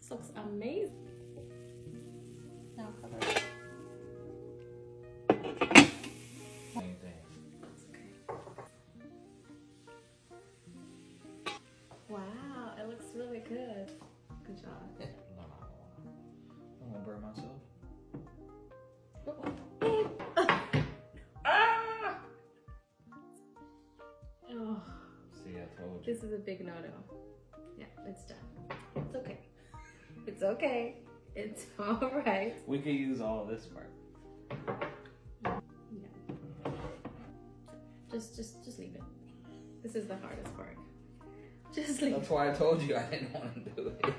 This looks amazing. Now cover it. Wow, it looks really good. Good job. I'm gonna burn myself. Oh, See, I told you. this is a big no-no. Yeah, it's done. It's okay. It's okay. It's all right. We could use all this part. Yeah. Just leave it. This is the hardest part. Just leave it. That's why I told you I didn't want to do it.